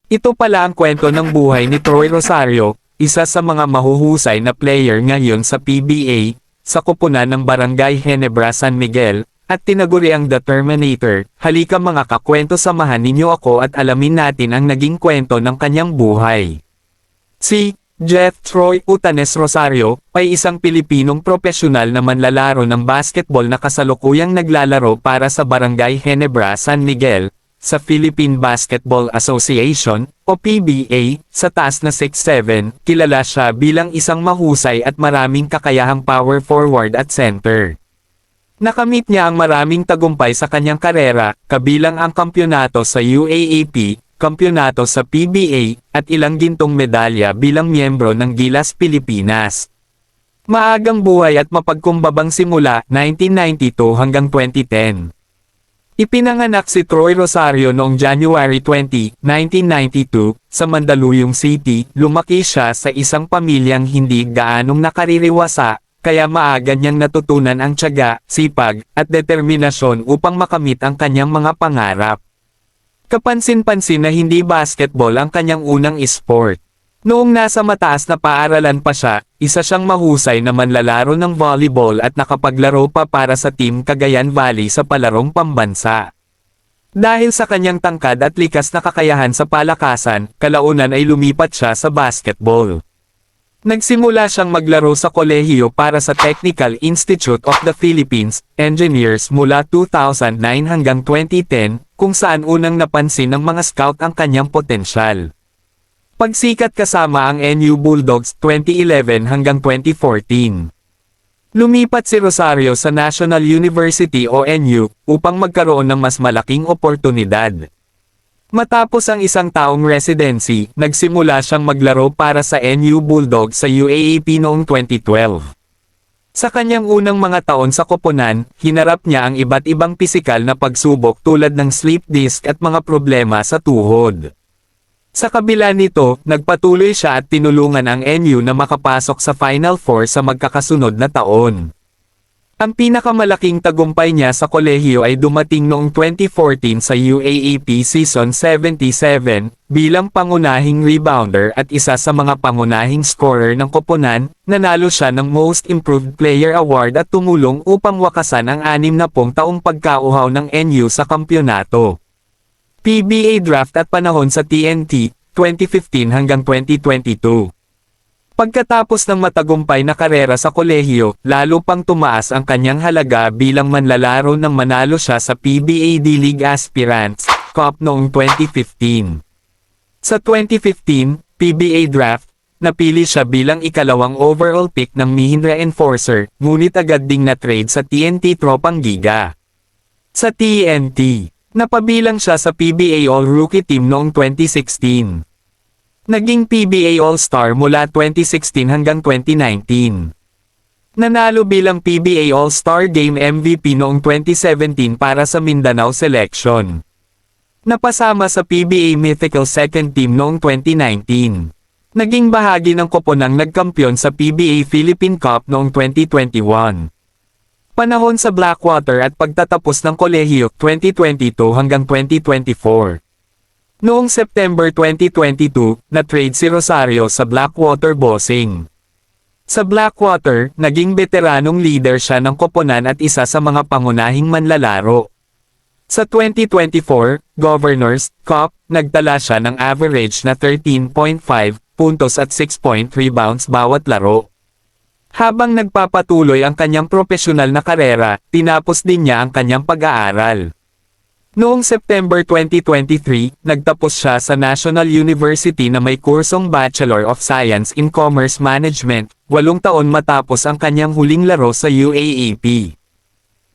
Ito pala ang kwento ng buhay ni Troy Rosario, isa sa mga mahuhusay na player ngayon sa PBA, sa koponan ng Barangay Ginebra San Miguel, at tinaguri ang The Terminator. Halika mga kakwento, samahan ninyo ako at alamin natin ang naging kwento ng kanyang buhay. Si Jeff Troy Utanes Rosario ay isang Pilipinong profesional na manlalaro ng basketball na kasalukuyang naglalaro para sa Barangay Ginebra San Miguel, sa Philippine Basketball Association, o PBA, sa taas na 6'7", kilala siya bilang isang mahusay at maraming kakayahang power forward at center. Nakamit niya ang maraming tagumpay sa kanyang karera, kabilang ang kampyonato sa UAAP, kampyonato sa PBA, at ilang gintong medalya bilang miyembro ng Gilas Pilipinas. Maagang buhay at mapagkumbabang simula, 1992 hanggang 2010. Ipinanganak si Troy Rosario noong January 20, 1992, sa Mandaluyong City. Lumaki siya sa isang pamilyang hindi gaanong nakaririwasa, kaya maaga niyang natutunan ang tiyaga, sipag, at determinasyon upang makamit ang kanyang mga pangarap. Kapansin-pansin na hindi basketball ang kanyang unang sport. Noong nasa mataas na paaralan pa siya, isa siyang mahusay na manlalaro ng volleyball at nakapaglaro pa para sa Team Cagayan Valley sa palarong pambansa. Dahil sa kanyang tangkad at likas na kakayahan sa palakasan, kalaunan ay lumipat siya sa basketball. Nagsimula siyang maglaro sa kolehiyo para sa Technical Institute of the Philippines, Engineers mula 2009 hanggang 2010, kung saan unang napansin ng mga scout ang kanyang potensyal. Pagsikat kasama ang NU Bulldogs 2011 hanggang 2014. Lumipat si Rosario sa National University o NU, upang magkaroon ng mas malaking oportunidad. Matapos ang isang taong residency, nagsimula siyang maglaro para sa NU Bulldogs sa UAAP noong 2012. Sa kanyang unang mga taon sa koponan, hinarap niya ang iba't ibang pisikal na pagsubok tulad ng slip disc at mga problema sa tuhod. Sa kabila nito, nagpatuloy siya at tinulungan ang NU na makapasok sa Final Four sa magkakasunod na taon. Ang pinakamalaking tagumpay niya sa kolehiyo ay dumating noong 2014 sa UAAP Season 77, bilang pangunahing rebounder at isa sa mga pangunahing scorer ng koponan. Nanalo siya ng Most Improved Player Award at tumulong upang wakasan ang 60 taong pagkauhaw ng NU sa kampyonato. PBA draft at panahon sa TNT, 2015 hanggang 2022. Pagkatapos ng matagumpay na karera sa kolehiyo, lalo pang tumaas ang kanyang halaga bilang manlalaro nang manalo siya sa PBA D-League Aspirants Cup noong 2015. Sa 2015 PBA draft, napili siya bilang ikalawang overall pick ng Mahindra Enforcer, ngunit agad ding na-trade sa TNT Tropang Giga. Sa TNT, napabilang siya sa PBA All-Rookie Team noong 2016. Naging PBA All-Star mula 2016 hanggang 2019. Nanalo bilang PBA All-Star Game MVP noong 2017 para sa Mindanao Selection. Napasama sa PBA Mythical Second Team noong 2019. Naging bahagi ng koponang nagkampiyon sa PBA Philippine Cup noong 2021. Panahon sa Blackwater at pagtatapos ng kolehiyo 2022 hanggang 2024. Noong September 2022, na-trade si Rosario sa Blackwater Bossing. Sa Blackwater, naging veteranong leader siya ng koponan at isa sa mga pangunahing manlalaro. Sa 2024 Governors Cup, nagtala siya ng average na 13.5 puntos at 6 rebounds bawat laro. Habang nagpapatuloy ang kanyang profesional na karera, tinapos din niya ang kanyang pag-aaral. Noong September 2023, nagtapos siya sa National University na may kursong Bachelor of Science in Commerce Management, 8 taon matapos ang kanyang huling laro sa UAAP.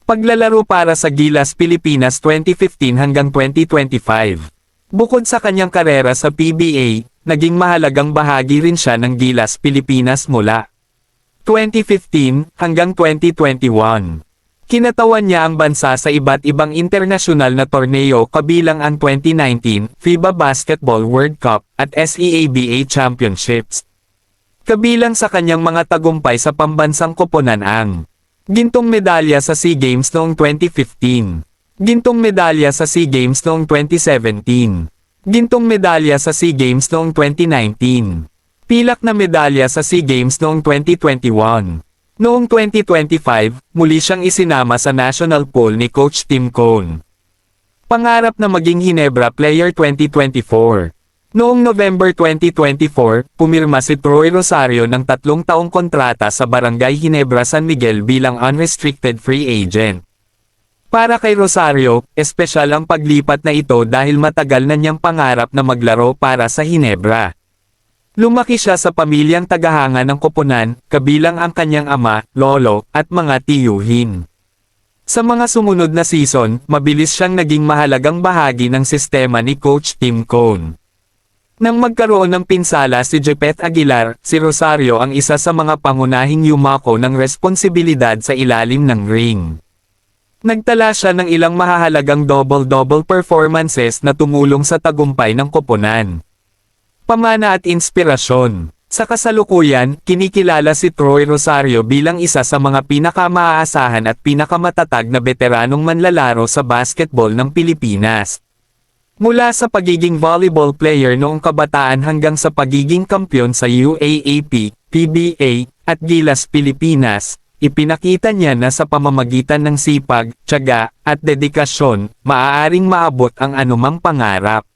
Paglalaro para sa Gilas Pilipinas 2015 hanggang 2025. Bukod sa kanyang karera sa PBA, naging mahalagang bahagi rin siya ng Gilas Pilipinas mula 2015 hanggang 2021. Kinatawan niya ang bansa sa iba't ibang internasyonal na torneo kabilang ang 2019 FIBA Basketball World Cup at SEABA Championships. Kabilang sa kanyang mga tagumpay sa pambansang koponan ang gintong medalya sa SEA Games noong 2015, gintong medalya sa SEA Games noong 2017, Gintong medalya sa SEA Games noong 2019. Pilak na medalya sa SEA Games noong 2021. Noong 2025, muli siyang isinama sa national pool ni Coach Tim Cone. Pangarap na maging Ginebra Player 2024. Noong November 2024, pumirma si Troy Rosario ng 3 taong kontrata sa Barangay Ginebra San Miguel bilang unrestricted free agent. Para kay Rosario, espesyal ang paglipat na ito dahil matagal na niyang pangarap na maglaro para sa Ginebra. Lumaki siya sa pamilyang tagahanga ng koponan, kabilang ang kanyang ama, lolo, at mga tiyuhin. Sa mga sumunod na season, mabilis siyang naging mahalagang bahagi ng sistema ni Coach Tim Cone. Nang magkaroon ng pinsala si Jepet Aguilar, si Rosario ang isa sa mga pangunahing yumako ng responsibilidad sa ilalim ng ring. Nagtala siya ng ilang mahahalagang double-double performances na tumulong sa tagumpay ng koponan. Pamana at inspirasyon. Sa kasalukuyan, kinikilala si Troy Rosario bilang isa sa mga pinakamaaasahan at pinakamatatag na veteranong manlalaro sa basketball ng Pilipinas. Mula sa pagiging volleyball player noong kabataan hanggang sa pagiging kampyon sa UAAP, PBA, at Gilas Pilipinas, ipinakita niya na sa pamamagitan ng sipag, tiyaga, at dedikasyon, maaaring maabot ang anumang pangarap.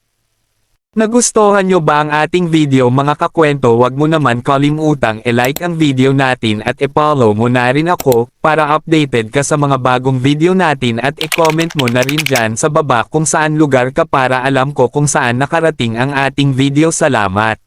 Nagustuhan nyo ba ang ating video mga kakwento? Wag mo naman kalimutang i-like ang video natin at i-follow mo na rin ako, para updated ka sa mga bagong video natin at i-comment mo na rin dyan sa baba kung saan lugar ka para alam ko kung saan nakarating ang ating video. Salamat!